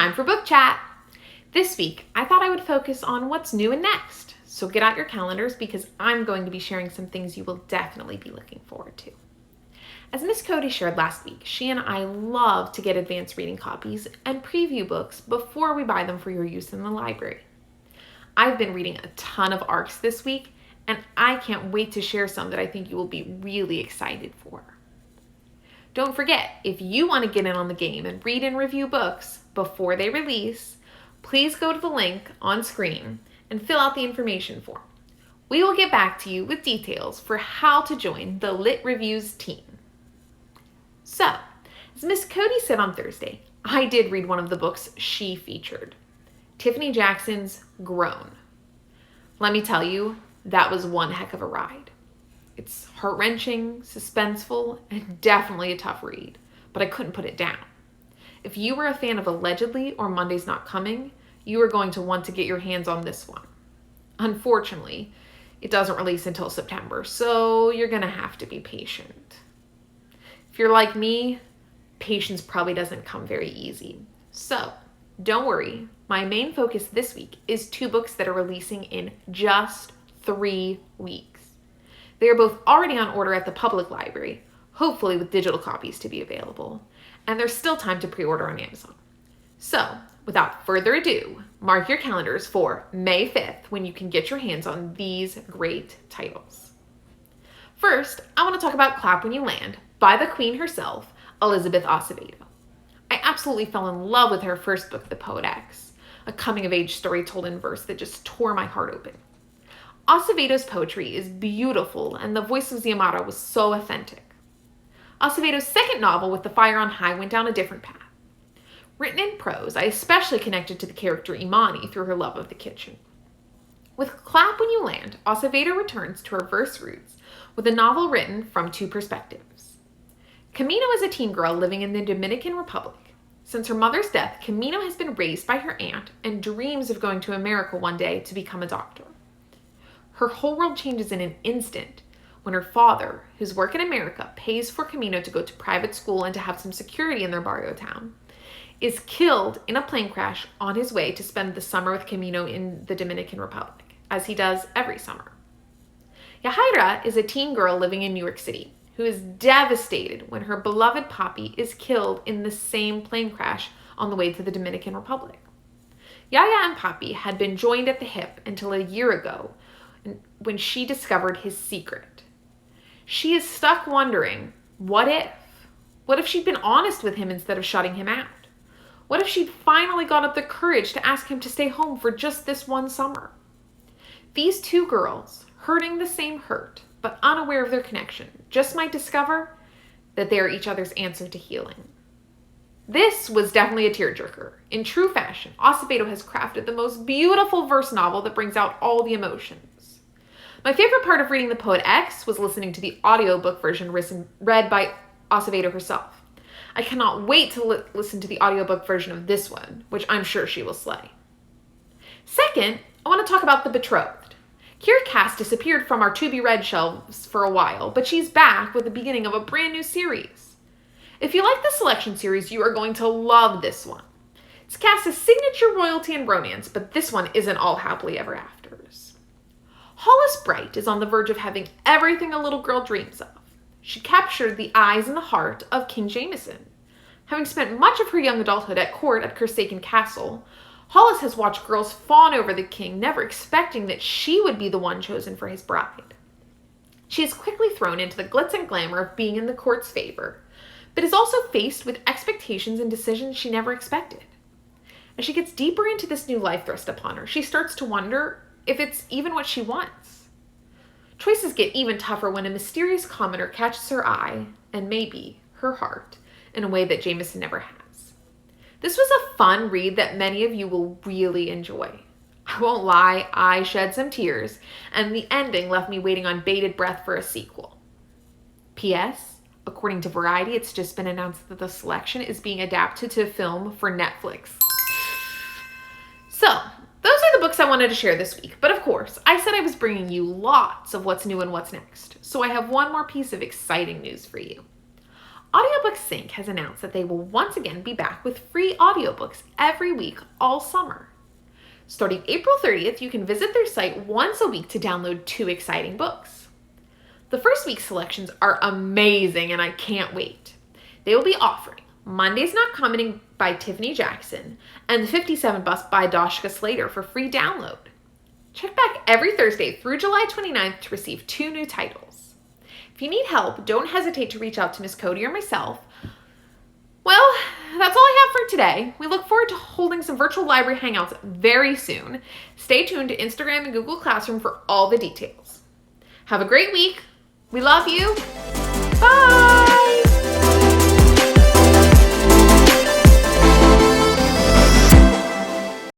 time for book chat. This week, I thought I would focus on what's new and next. So get out your calendars because I'm going to be sharing some things you will definitely be looking forward to. As Miss Cody shared last week, she and I love to get advanced reading copies and preview books before we buy them for your use in the library. I've been reading a ton of eARCs this week, and I can't wait to share some that I think you will be really excited for. Don't forget, if you want to get in on the game and read and review books before they release, please go to the link on screen and fill out the information form. We will get back to you with details for how to join the Lit Reviews team. So, as Miss Cody said on Thursday, I did read one of the books she featured, Tiffany Jackson's Grown. Let me tell you, that was one heck of a ride. It's heart-wrenching, suspenseful, and definitely a tough read, but I couldn't put it down. If you were a fan of Allegedly or Monday's Not Coming, you are going to want to get your hands on this one. Unfortunately, it doesn't release until September, so you're going to have to be patient. If you're like me, patience probably doesn't come very easy. So, don't worry. My main focus this week is 2 books that are releasing in just 3 weeks. They are both already on order at the public library, hopefully with digital copies to be available, and there's still time to pre-order on Amazon. So, without further ado, mark your calendars for May 5th when you can get your hands on these great titles. First, I want to talk about Clap When You Land by the Queen herself, Elizabeth Acevedo. I absolutely fell in love with her first book, The Poet X, a coming-of-age story told in verse that just tore my heart open. Acevedo's poetry is beautiful, and the voice of Ziamara was so authentic. Acevedo's second novel, With the Fire on High, went down a different path. Written in prose, I especially connected to the character Imani through her love of the kitchen. With Clap When You Land, Acevedo returns to her verse roots with a novel written from 2 perspectives. Camino is a teen girl living in the Dominican Republic. Since her mother's death, Camino has been raised by her aunt and dreams of going to America one day to become a doctor. Her whole world changes in an instant when her father, whose work in America pays for Camino to go to private school and to have some security in their barrio town, is killed in a plane crash on his way to spend the summer with Camino in the Dominican Republic, as he does every summer. Yahaira is a teen girl living in New York City who is devastated when her beloved Poppy is killed in the same plane crash on the way to the Dominican Republic. Yaya and Poppy had been joined at the hip until a year ago when she discovered his secret. She is stuck wondering, what if? What if she'd been honest with him instead of shutting him out? What if she'd finally got up the courage to ask him to stay home for just this one summer? These 2 girls, hurting the same hurt, but unaware of their connection, just might discover that they are each other's answer to healing. This was definitely a tearjerker. In true fashion, Acevedo has crafted the most beautiful verse novel that brings out all the emotions. My favorite part of reading The Poet X was listening to the audiobook version read by Acevedo herself. I cannot wait to listen to the audiobook version of this one, which I'm sure she will slay. Second, I want to talk about The Betrothed. Kira Cass disappeared from our to-be-read shelves for a while, but she's back with the beginning of a brand new series. If you like the Selection series, you are going to love this one. It's Cass's signature royalty and romance, but this one isn't all happily ever afters. Hollis Bright is on the verge of having everything a little girl dreams of. She captured the eyes and the heart of King Jameson. Having spent much of her young adulthood at court at Corsacan Castle, Hollis has watched girls fawn over the king, never expecting that she would be the one chosen for his bride. She is quickly thrown into the glitz and glamour of being in the court's favor, but is also faced with expectations and decisions she never expected. As she gets deeper into this new life thrust upon her, she starts to wonder if it's even what she wants. Choices get even tougher when a mysterious commenter catches her eye, and maybe her heart, in a way that Jameson never has. This was a fun read that many of you will really enjoy. I won't lie, I shed some tears, and the ending left me waiting on bated breath for a sequel. P.S. According to Variety, it's just been announced that the Selection is being adapted to film for Netflix. So, those are the books I wanted to share this week, but of course, I said I was bringing you lots of what's new and what's next, so I have one more piece of exciting news for you. Audiobook Sync has announced that they will once again be back with free audiobooks every week all summer. Starting April 30th, you can visit their site once a week to download 2 exciting books. The first week's selections are amazing and I can't wait. They will be offering Monday's Not Coming by Tiffany Jackson and The 57 Bus by Dashka Slater for free download. Check back every Thursday through July 29th to receive 2 new titles. If you need help, don't hesitate to reach out to Miss Cody or myself. Well, that's all I have for today. We look forward to holding some virtual library hangouts very soon. Stay tuned to Instagram and Google Classroom for all the details. Have a great week. We love you. Bye.